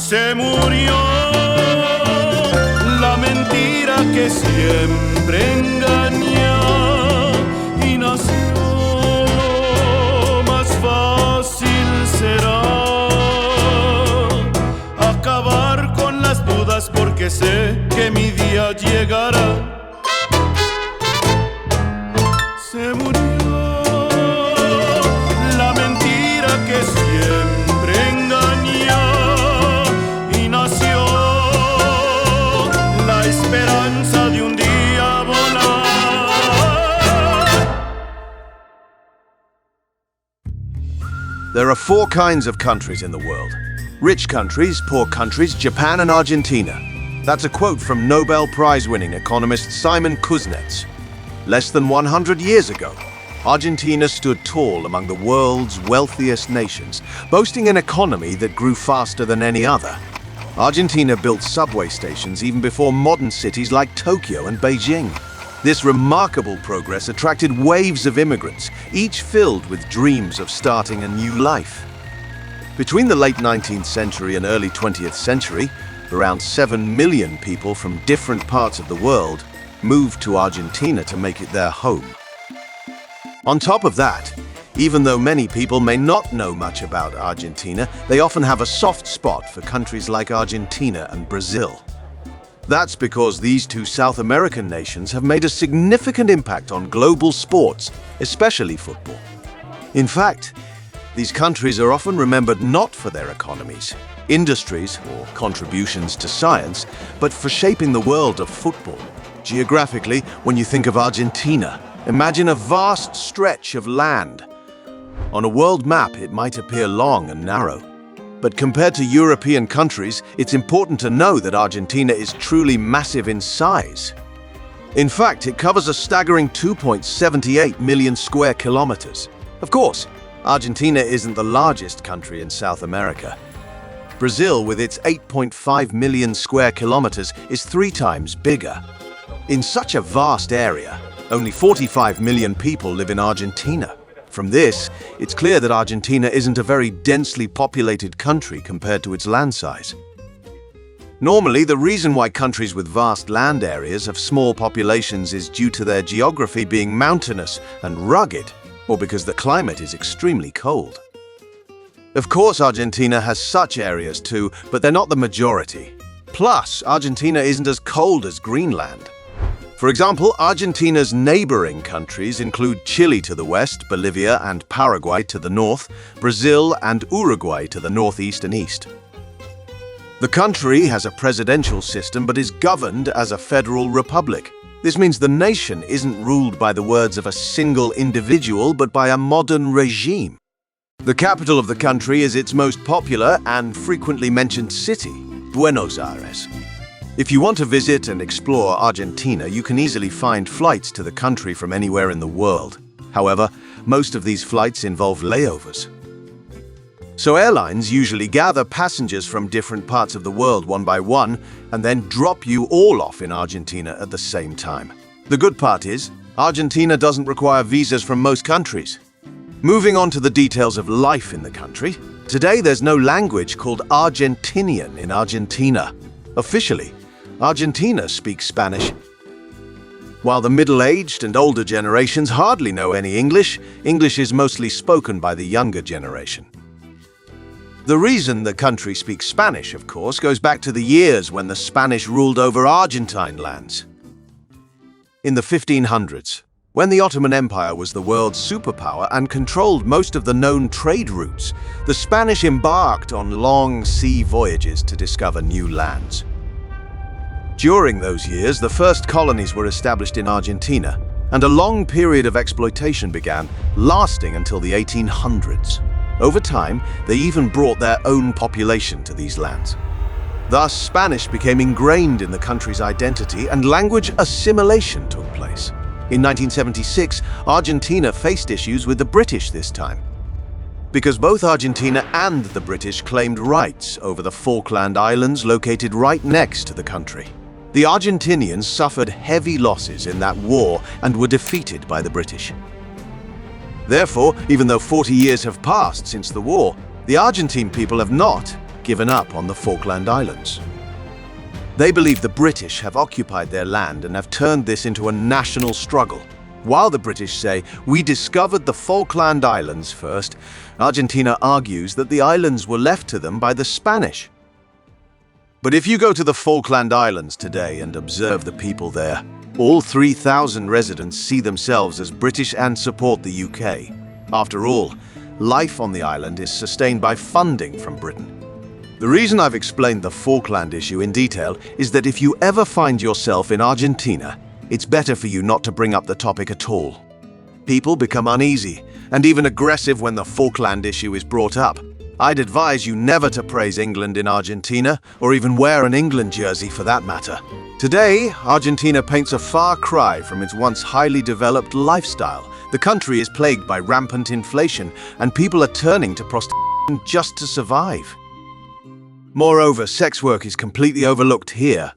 Se murió la mentira que siempre engaña y nació más fácil será acabar con las dudas porque sé que mi día llegará. Se murió la mentira que siempre engaña y nació la esperanza de un día volar. There are four kinds of countries in the world. Rich countries, poor countries, Japan and Argentina. That's a quote from Nobel Prize-winning economist Simon Kuznets. Less than 100 years ago, Argentina stood tall among the world's wealthiest nations, boasting an economy that grew faster than any other. Argentina built subway stations even before modern cities like Tokyo and Beijing. This remarkable progress attracted waves of immigrants, each filled with dreams of starting a new life. Between the late 19th century and early 20th century, around 7 million people from different parts of the world moved to Argentina to make it their home. On top of that, even though many people may not know much about Argentina, they often have a soft spot for countries like Argentina and Brazil. That's because these two South American nations have made a significant impact on global sports, especially football. In fact, these countries are often remembered not for their economies, industries, or contributions to science, but for shaping the world of football. Geographically, when you think of Argentina, imagine a vast stretch of land. On a world map, it might appear long and narrow. But compared to European countries, it's important to know that Argentina is truly massive in size. In fact, it covers a staggering 2.78 million square kilometers. Of course, Argentina isn't the largest country in South America. Brazil, with its 8.5 million square kilometers, is 3 times bigger. In such a vast area, only 45 million people live in Argentina. From this, it's clear that Argentina isn't a very densely populated country compared to its land size. Normally, the reason why countries with vast land areas have small populations is due to their geography being mountainous and rugged, or because the climate is extremely cold. Of course, Argentina has such areas too, but they're not the majority. Plus, Argentina isn't as cold as Greenland. For example, Argentina's neighboring countries include Chile to the west, Bolivia and Paraguay to the north, Brazil and Uruguay to the northeast and east. The country has a presidential system but is governed as a federal republic. This means the nation isn't ruled by the words of a single individual but by a modern regime. The capital of the country is its most popular and frequently mentioned city, Buenos Aires. If you want to visit and explore Argentina, you can easily find flights to the country from anywhere in the world. However, most of these flights involve layovers. So airlines usually gather passengers from different parts of the world one by one and then drop you all off in Argentina at the same time. The good part is, Argentina doesn't require visas from most countries. Moving on to the details of life in the country, today there's no language called Argentinian in Argentina. Officially, Argentina speaks Spanish. While the middle-aged and older generations hardly know any English, English is mostly spoken by the younger generation. The reason the country speaks Spanish, of course, goes back to the years when the Spanish ruled over Argentine lands. In the 1500s, when the Ottoman Empire was the world's superpower and controlled most of the known trade routes, the Spanish embarked on long sea voyages to discover new lands. During those years, the first colonies were established in Argentina, and a long period of exploitation began, lasting until the 1800s. Over time, they even brought their own population to these lands. Thus, Spanish became ingrained in the country's identity and language assimilation took place. In 1976, Argentina faced issues with the British this time, because both Argentina and the British claimed rights over the Falkland Islands located right next to the country. The Argentinians suffered heavy losses in that war and were defeated by the British. Therefore, even though 40 years have passed since the war, the Argentine people have not given up on the Falkland Islands. They believe the British have occupied their land and have turned this into a national struggle. While the British say, "We discovered the Falkland Islands first," Argentina argues that the islands were left to them by the Spanish. But if you go to the Falkland Islands today and observe the people there, all 3,000 residents see themselves as British and support the UK. After all, life on the island is sustained by funding from Britain. The reason I've explained the Falkland issue in detail is that if you ever find yourself in Argentina, it's better for you not to bring up the topic at all. People become uneasy and even aggressive when the Falkland issue is brought up. I'd advise you never to praise England in Argentina, or even wear an England jersey for that matter. Today, Argentina paints a far cry from its once highly developed lifestyle. The country is plagued by rampant inflation, and people are turning to prostitution just to survive. Moreover, sex work is completely overlooked here,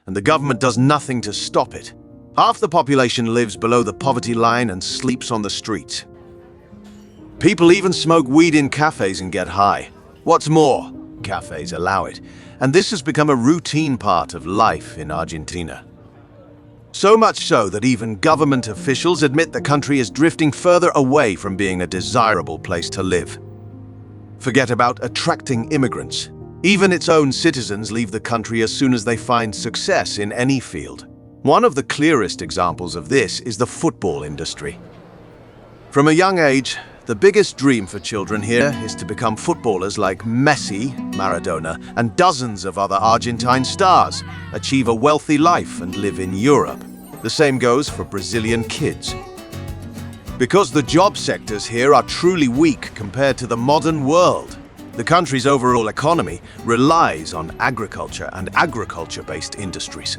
and the government does nothing to stop it. Half the population lives below the poverty line and sleeps on the streets. People even smoke weed in cafes and get high. What's more, cafes allow it, and this has become a routine part of life in Argentina. So much so that even government officials admit the country is drifting further away from being a desirable place to live. Forget about attracting immigrants. Even its own citizens leave the country as soon as they find success in any field. One of the clearest examples of this is the football industry. From a young age, the biggest dream for children here is to become footballers like Messi, Maradona, and dozens of other Argentine stars, achieve a wealthy life and live in Europe. The same goes for Brazilian kids. Because the job sectors here are truly weak compared to the modern world, the country's overall economy relies on agriculture and agriculture-based industries.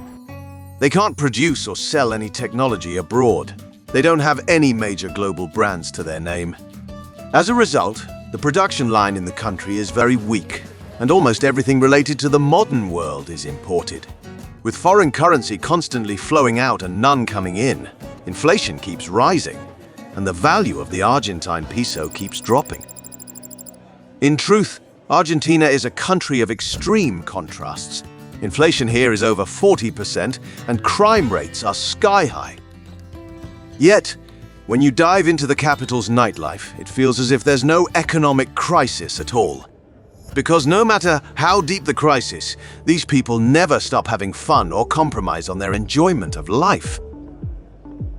They can't produce or sell any technology abroad. They don't have any major global brands to their name. As a result, the production line in the country is very weak, and almost everything related to the modern world is imported. With foreign currency constantly flowing out and none coming in, inflation keeps rising, and the value of the Argentine peso keeps dropping. In truth, Argentina is a country of extreme contrasts. Inflation here is over 40%, and crime rates are sky high. Yet, when you dive into the capital's nightlife, it feels as if there's no economic crisis at all. Because no matter how deep the crisis, these people never stop having fun or compromise on their enjoyment of life.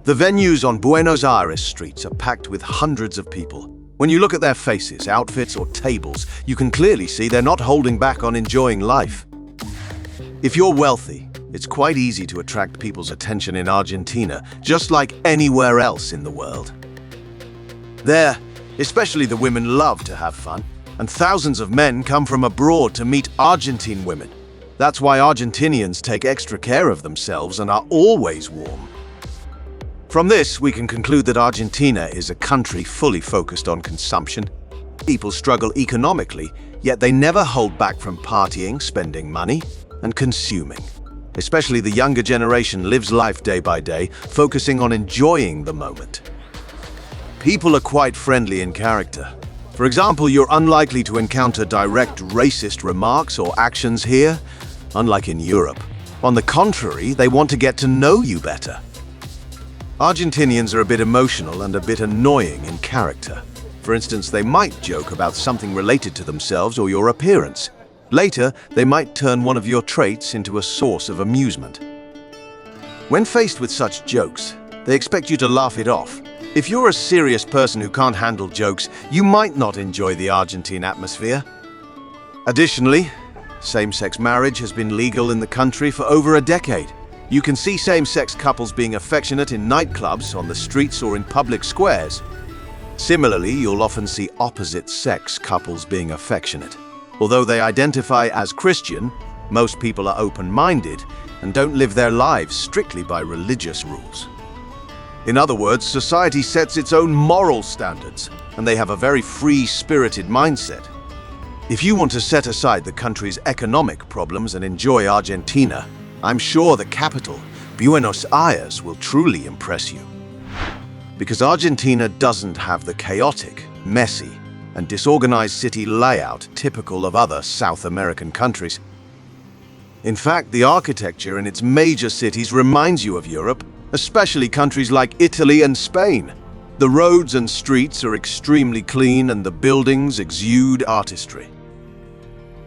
The venues on Buenos Aires streets are packed with hundreds of people. When you look at their faces, outfits, or tables, you can clearly see they're not holding back on enjoying life. If you're wealthy, it's quite easy to attract people's attention in Argentina, just like anywhere else in the world. There, especially the women love to have fun, and thousands of men come from abroad to meet Argentine women. That's why Argentinians take extra care of themselves and are always warm. From this, we can conclude that Argentina is a country fully focused on consumption. People struggle economically, yet they never hold back from partying, spending money, and consuming. Especially the younger generation lives life day by day, focusing on enjoying the moment. People are quite friendly in character. For example, you're unlikely to encounter direct racist remarks or actions here, unlike in Europe. On the contrary, they want to get to know you better. Argentinians are a bit emotional and a bit annoying in character. For instance, they might joke about something related to themselves or your appearance. Later, they might turn one of your traits into a source of amusement. When faced with such jokes, they expect you to laugh it off. If you're a serious person who can't handle jokes, you might not enjoy the Argentine atmosphere. Additionally, same-sex marriage has been legal in the country for over a decade. You can see same-sex couples being affectionate in nightclubs, on the streets, or in public squares. Similarly, you'll often see opposite-sex couples being affectionate. Although they identify as Christian, most people are open-minded and don't live their lives strictly by religious rules. In other words, society sets its own moral standards, and they have a very free-spirited mindset. If you want to set aside the country's economic problems and enjoy Argentina, I'm sure the capital, Buenos Aires, will truly impress you. Because Argentina doesn't have the chaotic, messy, and disorganized city layout typical of other South American countries. In fact, the architecture in its major cities reminds you of Europe, especially countries like Italy and Spain. The roads and streets are extremely clean and the buildings exude artistry.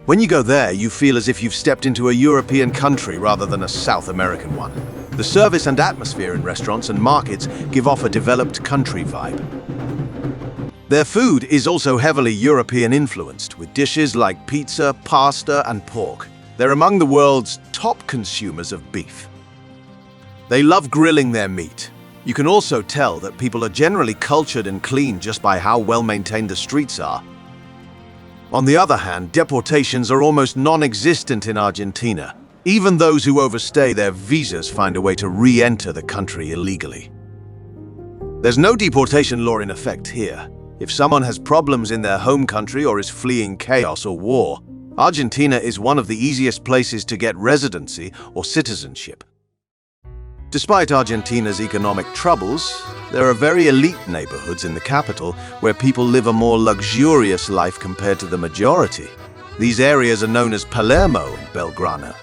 When you go there, you feel as if you've stepped into a European country rather than a South American one. The service and atmosphere in restaurants and markets give off a developed country vibe. Their food is also heavily European influenced, with dishes like pizza, pasta, and pork. They're among the world's top consumers of beef. They love grilling their meat. You can also tell that people are generally cultured and clean just by how well maintained the streets are. On the other hand, deportations are almost non-existent in Argentina. Even those who overstay their visas find a way to re-enter the country illegally. There's no deportation law in effect here. If someone has problems in their home country or is fleeing chaos or war, Argentina is one of the easiest places to get residency or citizenship. Despite Argentina's economic troubles, there are very elite neighborhoods in the capital where people live a more luxurious life compared to the majority. These areas are known as Palermo and Belgrano.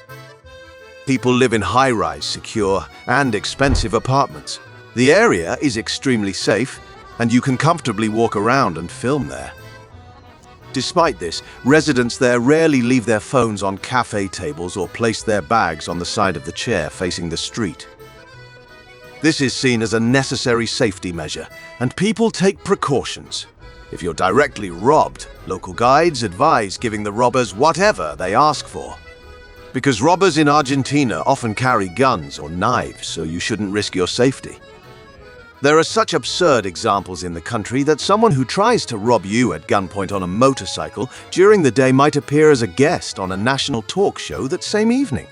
People live in high-rise, secure, and expensive apartments. The area is extremely safe, and you can comfortably walk around and film there. Despite this, residents there rarely leave their phones on cafe tables or place their bags on the side of the chair facing the street. This is seen as a necessary safety measure, and people take precautions. If you're directly robbed, local guides advise giving the robbers whatever they ask for. Because robbers in Argentina often carry guns or knives, so you shouldn't risk your safety. There are such absurd examples in the country that someone who tries to rob you at gunpoint on a motorcycle during the day might appear as a guest on a national talk show that same evening.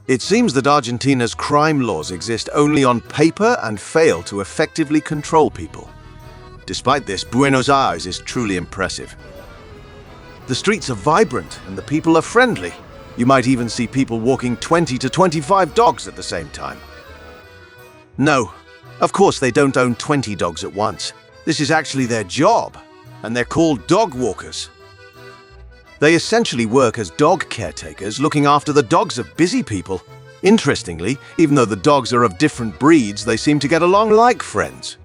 It seems that Argentina's crime laws exist only on paper and fail to effectively control people. Despite this, Buenos Aires is truly impressive. The streets are vibrant and the people are friendly. You might even see people walking 20 to 25 dogs at the same time. No, of course they don't own 20 dogs at once. This is actually their job, and they're called dog walkers. They essentially work as dog caretakers, looking after the dogs of busy people. Interestingly, even though the dogs are of different breeds, they seem to get along like friends.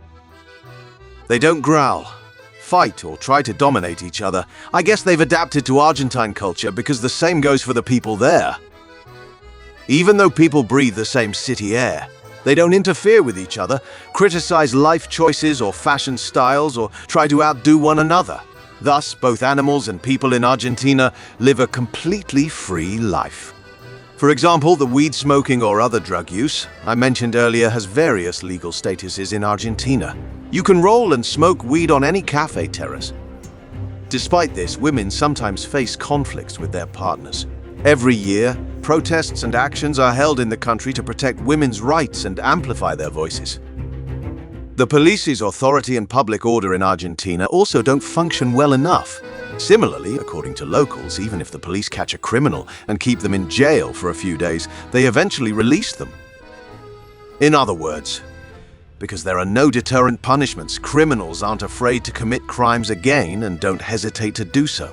They don't growl, fight, or try to dominate each other. I guess they've adapted to Argentine culture because the same goes for the people there. Even though people breathe the same city air, they don't interfere with each other, criticize life choices or fashion styles, or try to outdo one another. Thus, both animals and people in Argentina live a completely free life. For example, the weed smoking or other drug use I mentioned earlier has various legal statuses in Argentina. You can roll and smoke weed on any cafe terrace. Despite this, women sometimes face conflicts with their partners. Every year, protests and actions are held in the country to protect women's rights and amplify their voices. The police's authority and public order in Argentina also don't function well enough. Similarly, according to locals, even if the police catch a criminal and keep them in jail for a few days, they eventually release them. In other words, because there are no deterrent punishments, criminals aren't afraid to commit crimes again and don't hesitate to do so.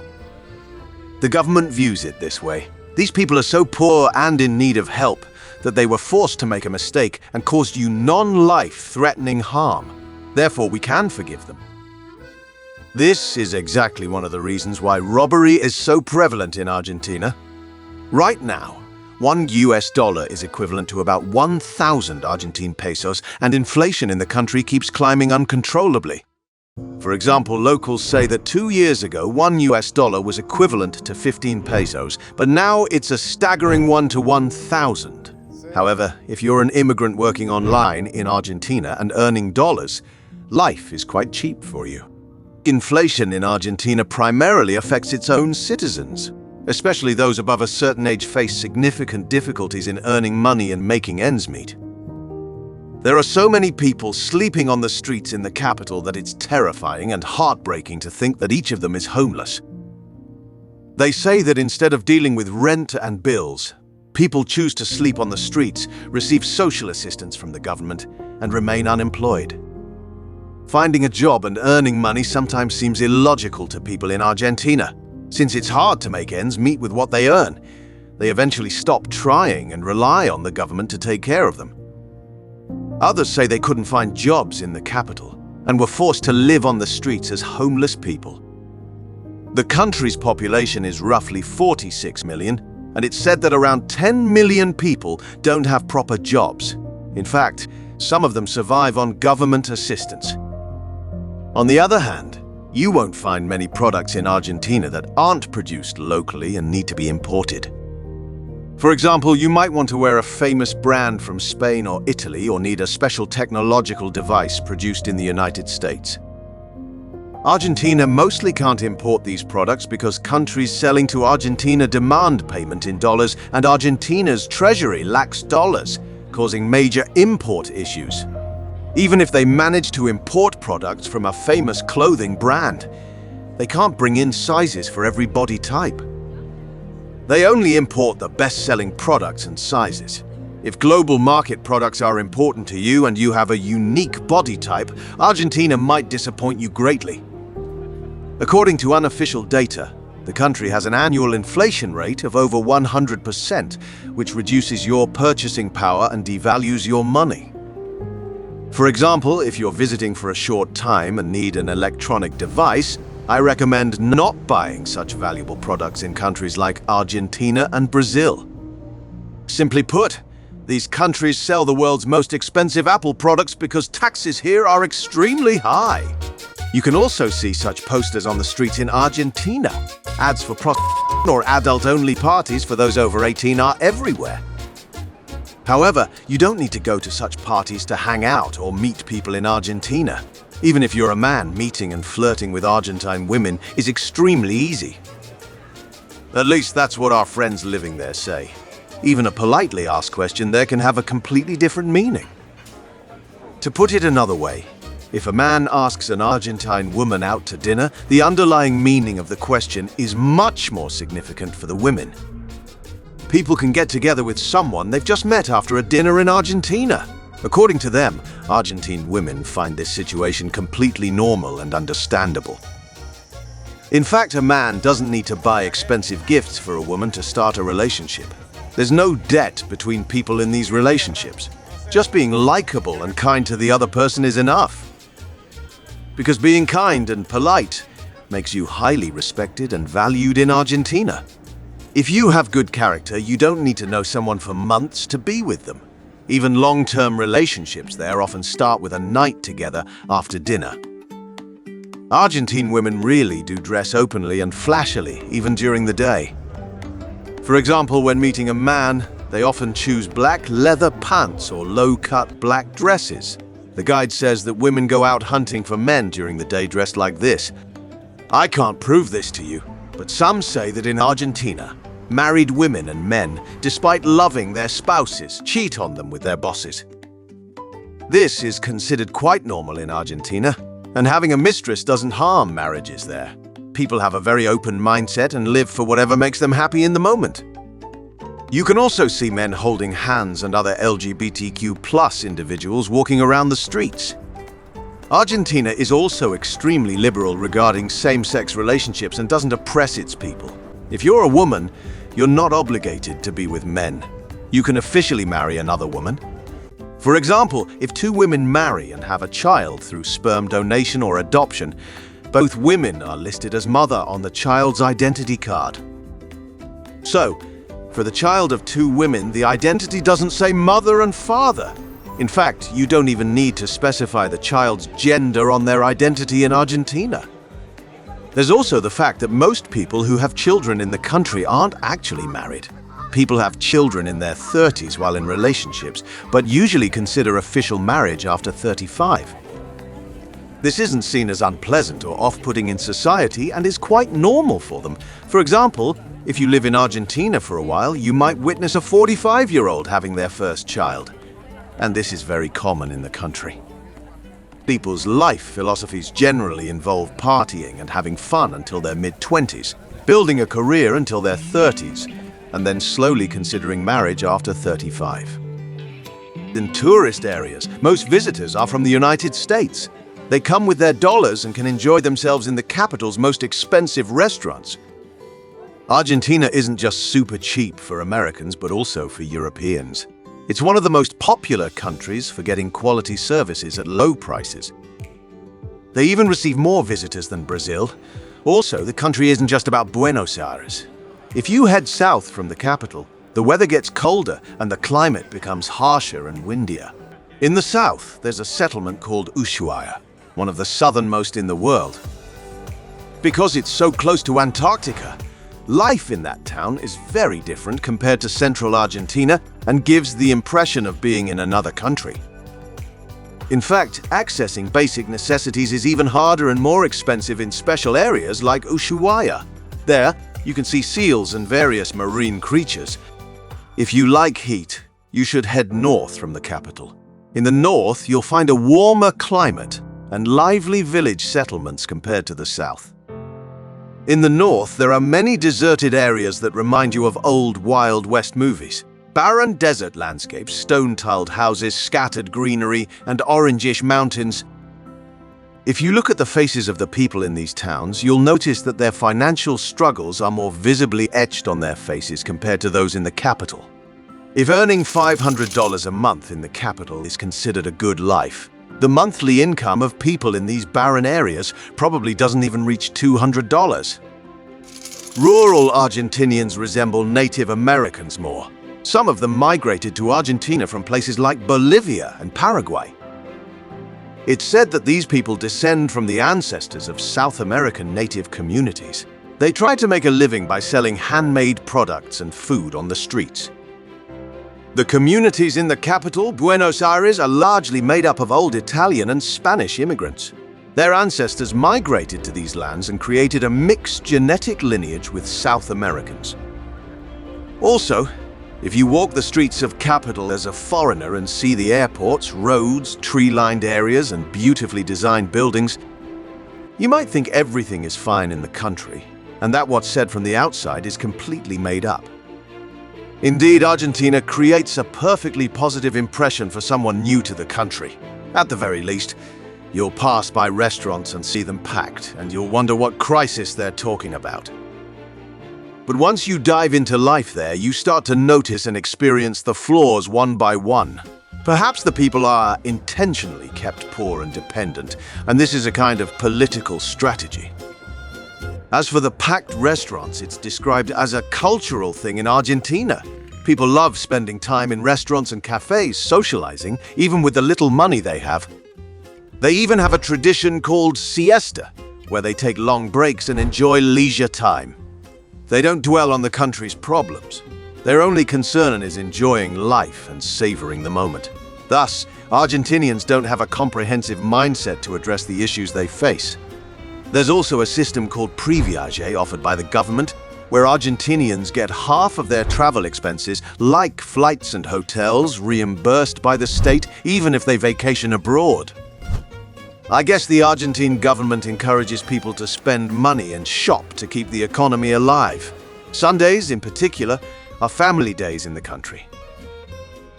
The government views it this way. These people are so poor and in need of help that they were forced to make a mistake and caused you non-life-threatening harm. Therefore, we can forgive them. This is exactly one of the reasons why robbery is so prevalent in Argentina. Right now, $1 is equivalent to about 1,000 Argentine pesos, and inflation in the country keeps climbing uncontrollably. For example, locals say that 2 years ago, $1 was equivalent to 15 pesos, but now it's a staggering 1 to 1,000. However, if you're an immigrant working online in Argentina and earning dollars, life is quite cheap for you. Inflation in Argentina primarily affects its own citizens. Especially those above a certain age face significant difficulties in earning money and making ends meet. There are so many people sleeping on the streets in the capital that it's terrifying and heartbreaking to think that each of them is homeless. They say that instead of dealing with rent and bills, people choose to sleep on the streets, receive social assistance from the government, and remain unemployed. Finding a job and earning money sometimes seems illogical to people in Argentina. Since it's hard to make ends meet with what they earn, they eventually stop trying and rely on the government to take care of them. Others say they couldn't find jobs in the capital and were forced to live on the streets as homeless people. The country's population is roughly 46 million, and it's said that around 10 million people don't have proper jobs. In fact, some of them survive on government assistance. On the other hand, you won't find many products in Argentina that aren't produced locally and need to be imported. For example, you might want to wear a famous brand from Spain or Italy, or need a special technological device produced in the United States. Argentina mostly can't import these products because countries selling to Argentina demand payment in dollars, and Argentina's treasury lacks dollars, causing major import issues. Even if they manage to import products from a famous clothing brand, they can't bring in sizes for every body type. They only import the best-selling products and sizes. If global market products are important to you and you have a unique body type, Argentina might disappoint you greatly. According to unofficial data, the country has an annual inflation rate of over 100%, which reduces your purchasing power and devalues your money. For example, if you're visiting for a short time and need an electronic device, I recommend not buying such valuable products in countries like Argentina and Brazil. Simply put, these countries sell the world's most expensive Apple products because taxes here are extremely high. You can also see such posters on the streets in Argentina. Ads for prostitution or adult-only parties for those over 18 are everywhere. However, you don't need to go to such parties to hang out or meet people in Argentina. Even if you're a man, meeting and flirting with Argentine women is extremely easy. At least that's what our friends living there say. Even a politely asked question there can have a completely different meaning. To put it another way, if a man asks an Argentine woman out to dinner, the underlying meaning of the question is much more significant for the women. People can get together with someone they've just met after a dinner in Argentina. According to them, Argentine women find this situation completely normal and understandable. In fact, a man doesn't need to buy expensive gifts for a woman to start a relationship. There's no debt between people in these relationships. Just being likable and kind to the other person is enough. Because being kind and polite makes you highly respected and valued in Argentina. If you have good character, you don't need to know someone for months to be with them. Even long-term relationships there often start with a night together after dinner. Argentine women really do dress openly and flashily, even during the day. For example, when meeting a man, they often choose black leather pants or low-cut black dresses. The guide says that women go out hunting for men during the day dressed like this. I can't prove this to you, but some say that in Argentina, married women and men, despite loving their spouses, cheat on them with their bosses. This is considered quite normal in Argentina, and having a mistress doesn't harm marriages there. People have a very open mindset and live for whatever makes them happy in the moment. You can also see men holding hands and other LGBTQ+ individuals walking around the streets. Argentina is also extremely liberal regarding same-sex relationships and doesn't oppress its people. If you're a woman, you're not obligated to be with men. You can officially marry another woman. For example, if two women marry and have a child through sperm donation or adoption, both women are listed as mother on the child's identity card. So, for the child of two women, the identity doesn't say mother and father. In fact, you don't even need to specify the child's gender on their identity in Argentina. There's also the fact that most people who have children in the country aren't actually married. People have children in their 30s while in relationships, but usually consider official marriage after 35. This isn't seen as unpleasant or off-putting in society and is quite normal for them. For example, if you live in Argentina for a while, you might witness a 45-year-old having their first child. And this is very common in the country. People's life philosophies generally involve partying and having fun until their mid-20s, building a career until their 30s, and then slowly considering marriage after 35. In tourist areas, most visitors are from the United States. They come with their dollars and can enjoy themselves in the capital's most expensive restaurants. Argentina isn't just super cheap for Americans, but also for Europeans. It's one of the most popular countries for getting quality services at low prices. They even receive more visitors than Brazil. Also, the country isn't just about Buenos Aires. If you head south from the capital, the weather gets colder and the climate becomes harsher and windier. In the south, there's a settlement called Ushuaia, one of the southernmost in the world. Because it's so close to Antarctica, life in that town is very different compared to central Argentina and gives the impression of being in another country. In fact, accessing basic necessities is even harder and more expensive in special areas like Ushuaia. There, you can see seals and various marine creatures. If you like heat, you should head north from the capital. In the north, you'll find a warmer climate and lively village settlements compared to the south. In the north, there are many deserted areas that remind you of old Wild West movies. Barren desert landscapes, stone-tiled houses, scattered greenery, and orangish mountains. If you look at the faces of the people in these towns, you'll notice that their financial struggles are more visibly etched on their faces compared to those in the capital. If earning $500 a month in the capital is considered a good life, the monthly income of people in these barren areas probably doesn't even reach $200. Rural Argentinians resemble Native Americans more. Some of them migrated to Argentina from places like Bolivia and Paraguay. It's said that these people descend from the ancestors of South American native communities. They try to make a living by selling handmade products and food on the streets. The communities in the capital, Buenos Aires, are largely made up of old Italian and Spanish immigrants. Their ancestors migrated to these lands and created a mixed genetic lineage with South Americans. Also, if you walk the streets of capital as a foreigner and see the airports, roads, tree-lined areas, and beautifully designed buildings, you might think everything is fine in the country, and that what's said from the outside is completely made up. Indeed, Argentina creates a perfectly positive impression for someone new to the country. At the very least, you'll pass by restaurants and see them packed, and you'll wonder what crisis they're talking about. But once you dive into life there, you start to notice and experience the flaws one by one. Perhaps the people are intentionally kept poor and dependent, and this is a kind of political strategy. As for the packed restaurants, it's described as a cultural thing in Argentina. People love spending time in restaurants and cafes, socializing, even with the little money they have. They even have a tradition called siesta, where they take long breaks and enjoy leisure time. They don't dwell on the country's problems. Their only concern is enjoying life and savoring the moment. Thus, Argentinians don't have a comprehensive mindset to address the issues they face. There's also a system called Previaje offered by the government, where Argentinians get half of their travel expenses, like flights and hotels, reimbursed by the state, even if they vacation abroad. I guess the Argentine government encourages people to spend money and shop to keep the economy alive. Sundays, in particular, are family days in the country.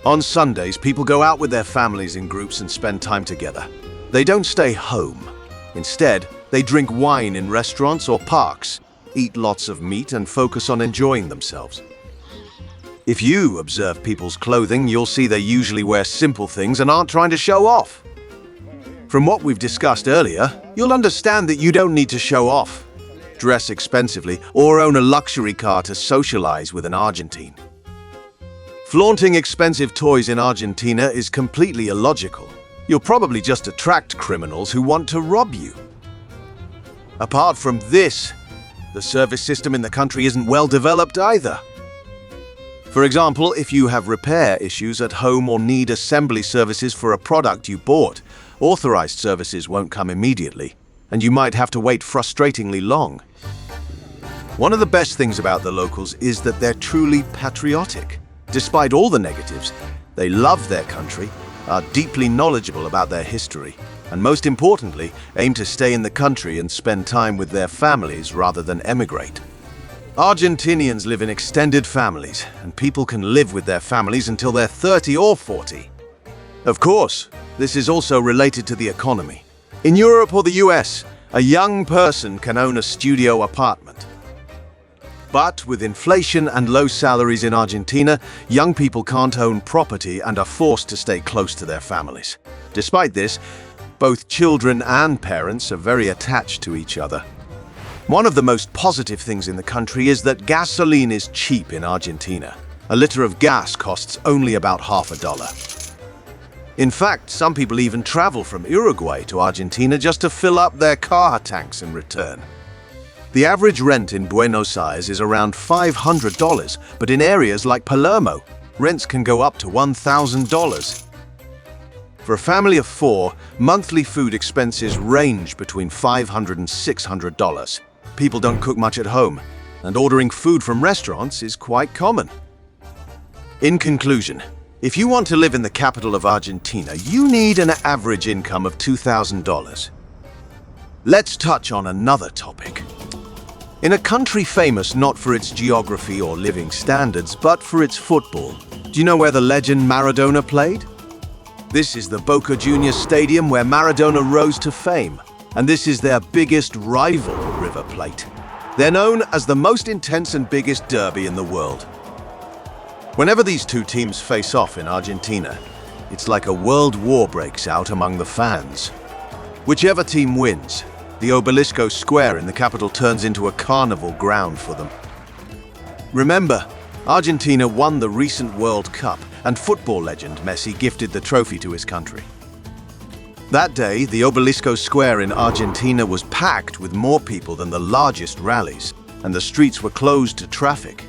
On Sundays, people go out with their families in groups and spend time together. They don't stay home. Instead, they drink wine in restaurants or parks, eat lots of meat, and focus on enjoying themselves. If you observe people's clothing, you'll see they usually wear simple things and aren't trying to show off. From what we've discussed earlier, you'll understand that you don't need to show off, dress expensively, or own a luxury car to socialize with an Argentine. Flaunting expensive toys in Argentina is completely illogical. You'll probably just attract criminals who want to rob you. Apart from this, the service system in the country isn't well developed either. For example, if you have repair issues at home or need assembly services for a product you bought, authorized services won't come immediately, and you might have to wait frustratingly long. One of the best things about the locals is that they're truly patriotic. Despite all the negatives, they love their country, are deeply knowledgeable about their history, and most importantly, aim to stay in the country and spend time with their families rather than emigrate. Argentinians live in extended families, and people can live with their families until they're 30 or 40. Of course, this is also related to the economy. In Europe or the US, a young person can own a studio apartment. But with inflation and low salaries in Argentina, young people can't own property and are forced to stay close to their families. Despite this, both children and parents are very attached to each other. One of the most positive things in the country is that gasoline is cheap in Argentina. A liter of gas costs only about $0.50. In fact, some people even travel from Uruguay to Argentina just to fill up their car tanks and return. The average rent in Buenos Aires is around $500, but in areas like Palermo, rents can go up to $1,000. For a family of 4, monthly food expenses range between $500 and $600. People don't cook much at home, and ordering food from restaurants is quite common. In conclusion, if you want to live in the capital of Argentina, you need an average income of $2,000. Let's touch on another topic. In a country famous not for its geography or living standards, but for its football, do you know where the legend Maradona played? This is the Boca Juniors Stadium where Maradona rose to fame, and this is their biggest rival, River Plate. They're known as the most intense and biggest derby in the world. Whenever these two teams face off in Argentina, it's like a world war breaks out among the fans. Whichever team wins, the Obelisco Square in the capital turns into a carnival ground for them. Remember, Argentina won the recent World Cup, and football legend Messi gifted the trophy to his country. That day, the Obelisco Square in Argentina was packed with more people than the largest rallies, and the streets were closed to traffic.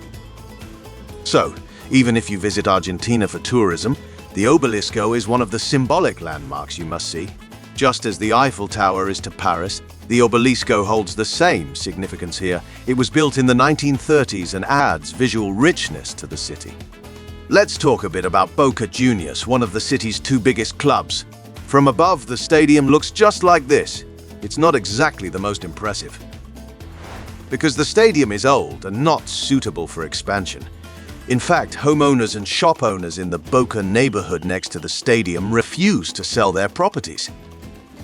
So, even if you visit Argentina for tourism, the Obelisco is one of the symbolic landmarks you must see. Just as the Eiffel Tower is to Paris, the Obelisco holds the same significance here. It was built in the 1930s and adds visual richness to the city. Let's talk a bit about Boca Juniors, one of the city's 2 biggest clubs. From above, the stadium looks just like this. It's not exactly the most impressive, because the stadium is old and not suitable for expansion. In fact, homeowners and shop owners in the Boca neighborhood next to the stadium refuse to sell their properties.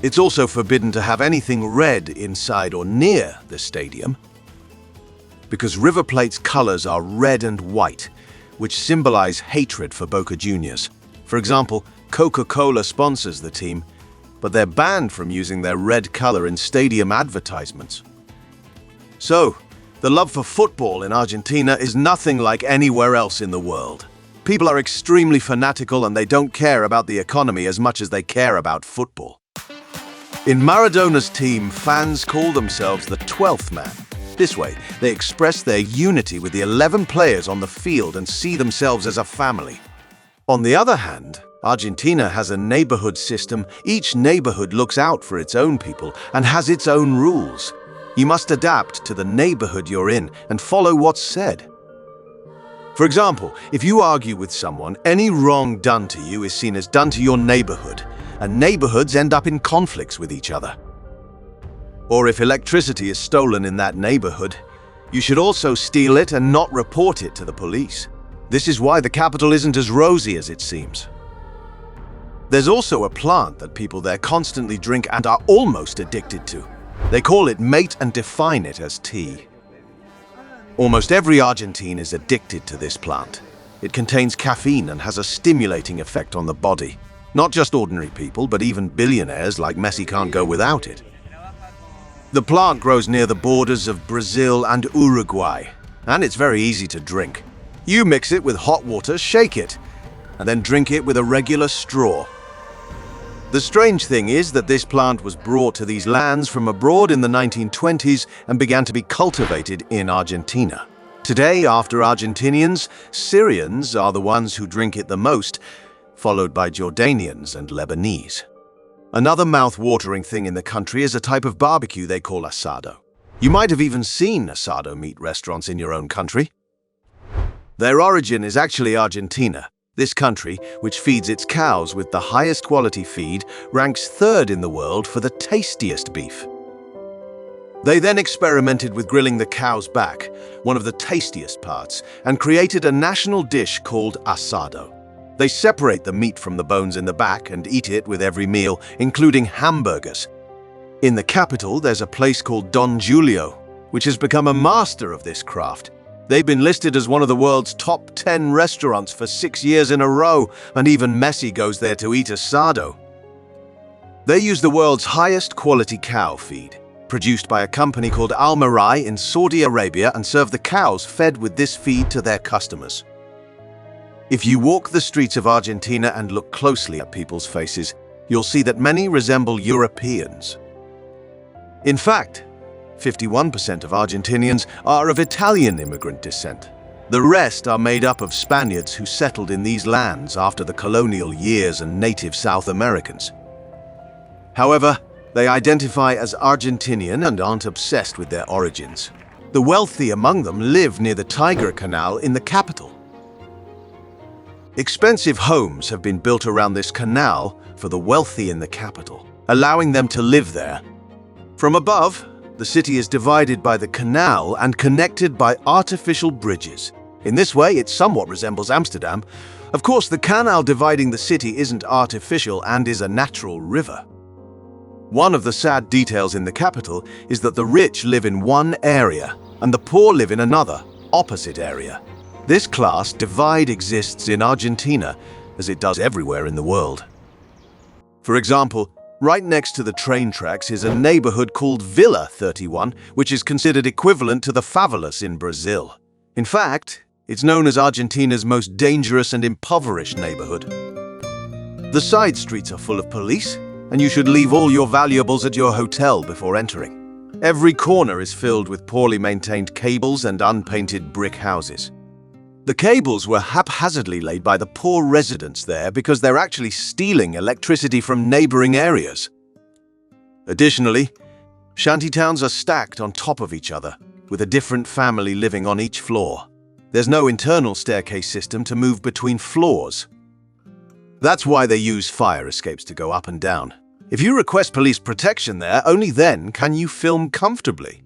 It's also forbidden to have anything red inside or near the stadium, because River Plate's colors are red and white, which symbolize hatred for Boca Juniors. For example, Coca-Cola sponsors the team, but they're banned from using their red color in stadium advertisements. So, the love for football in Argentina is nothing like anywhere else in the world. People are extremely fanatical and they don't care about the economy as much as they care about football. In Maradona's team, fans call themselves the 12th man. This way, they express their unity with the 11 players on the field and see themselves as a family. On the other hand, Argentina has a neighborhood system. Each neighborhood looks out for its own people and has its own rules. You must adapt to the neighborhood you're in and follow what's said. For example, if you argue with someone, any wrong done to you is seen as done to your neighborhood, and neighborhoods end up in conflicts with each other. Or if electricity is stolen in that neighborhood, you should also steal it and not report it to the police. This is why the capital isn't as rosy as it seems. There's also a plant that people there constantly drink and are almost addicted to. They call it mate and define it as tea. Almost every Argentine is addicted to this plant. It contains caffeine and has a stimulating effect on the body. Not just ordinary people, but even billionaires like Messi can't go without it. The plant grows near the borders of Brazil and Uruguay, and it's very easy to drink. You mix it with hot water, shake it, and then drink it with a regular straw. The strange thing is that this plant was brought to these lands from abroad in the 1920s and began to be cultivated in Argentina. Today, after Argentinians, Syrians are the ones who drink it the most, followed by Jordanians and Lebanese. Another mouth-watering thing in the country is a type of barbecue they call asado. You might have even seen asado meat restaurants in your own country. Their origin is actually Argentina. This country, which feeds its cows with the highest quality feed, ranks 3rd in the world for the tastiest beef. They then experimented with grilling the cow's back, one of the tastiest parts, and created a national dish called asado. They separate the meat from the bones in the back and eat it with every meal, including hamburgers. In the capital, there's a place called Don Julio, which has become a master of this craft. They've been listed as one of the world's top 10 restaurants for 6 years in a row, and even Messi goes there to eat asado. They use the world's highest quality cow feed, produced by a company called Al Marai in Saudi Arabia, and serve the cows fed with this feed to their customers. If you walk the streets of Argentina and look closely at people's faces, you'll see that many resemble Europeans. In fact, 51% of Argentinians are of Italian immigrant descent. The rest are made up of Spaniards who settled in these lands after the colonial years and native South Americans. However, they identify as Argentinian and aren't obsessed with their origins. The wealthy among them live near the Tiger Canal in the capital. Expensive homes have been built around this canal for the wealthy in the capital, allowing them to live there. From above, the city is divided by the canal and connected by artificial bridges. In this way, it somewhat resembles Amsterdam. Of course, the canal dividing the city isn't artificial and is a natural river. One of the sad details in the capital is that the rich live in one area and the poor live in another, opposite area. This class divide exists in Argentina as it does everywhere in the world. For example, right next to the train tracks is a neighborhood called Villa 31, which is considered equivalent to the Favelas in Brazil. In fact, it's known as Argentina's most dangerous and impoverished neighborhood. The side streets are full of police, and you should leave all your valuables at your hotel before entering. Every corner is filled with poorly maintained cables and unpainted brick houses. The cables were haphazardly laid by the poor residents there because they're actually stealing electricity from neighboring areas. Additionally, shantytowns are stacked on top of each other, with a different family living on each floor. There's no internal staircase system to move between floors. That's why they use fire escapes to go up and down. If you request police protection there, only then can you film comfortably.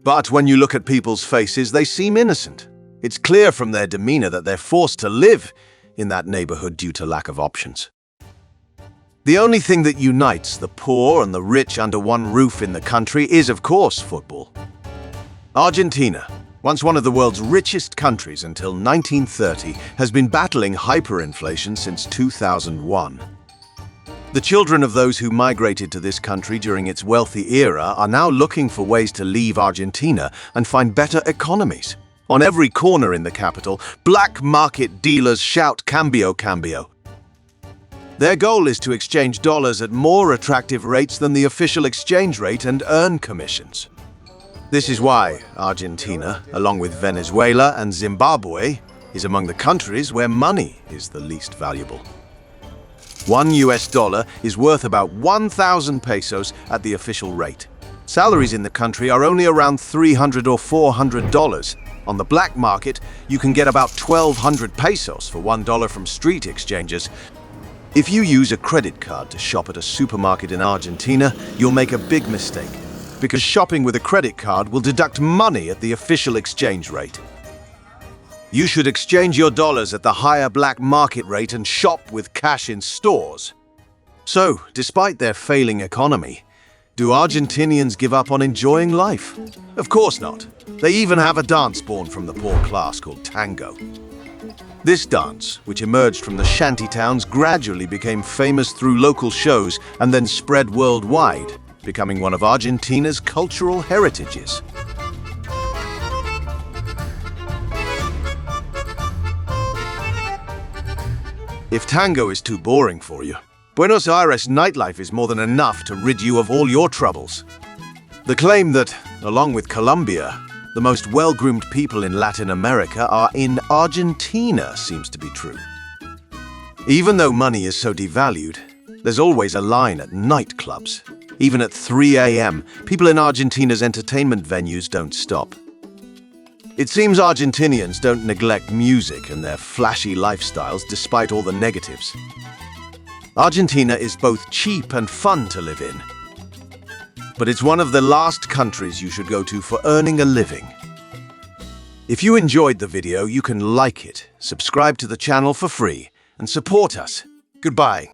But when you look at people's faces, they seem innocent. It's clear from their demeanor that they're forced to live in that neighborhood due to lack of options. The only thing that unites the poor and the rich under one roof in the country is, of course, football. Argentina, once one of the world's richest countries until 1930, has been battling hyperinflation since 2001. The children of those who migrated to this country during its wealthy era are now looking for ways to leave Argentina and find better economies. On every corner in the capital, black market dealers shout "Cambio, cambio." Their goal is to exchange dollars at more attractive rates than the official exchange rate and earn commissions. This is why Argentina, along with Venezuela and Zimbabwe, is among the countries where money is the least valuable. $1 is worth about 1,000 pesos at the official rate. Salaries in the country are only around $300 or $400. On the black market, you can get about 1,200 pesos for $1 from street exchanges. If you use a credit card to shop at a supermarket in Argentina, you'll make a big mistake, because shopping with a credit card will deduct money at the official exchange rate. You should exchange your dollars at the higher black market rate and shop with cash in stores. So, despite their failing economy, do Argentinians give up on enjoying life? Of course not. They even have a dance born from the poor class called tango. This dance, which emerged from the shanty towns, gradually became famous through local shows and then spread worldwide, becoming one of Argentina's cultural heritages. If tango is too boring for you, Buenos Aires nightlife is more than enough to rid you of all your troubles. The claim that, along with Colombia, the most well-groomed people in Latin America are in Argentina seems to be true. Even though money is so devalued, there's always a line at nightclubs. Even at 3 a.m., people in Argentina's entertainment venues don't stop. It seems Argentinians don't neglect music and their flashy lifestyles despite all the negatives. Argentina is both cheap and fun to live in. But it's one of the last countries you should go to for earning a living. If you enjoyed the video, you can like it, subscribe to the channel for free, and support us. Goodbye.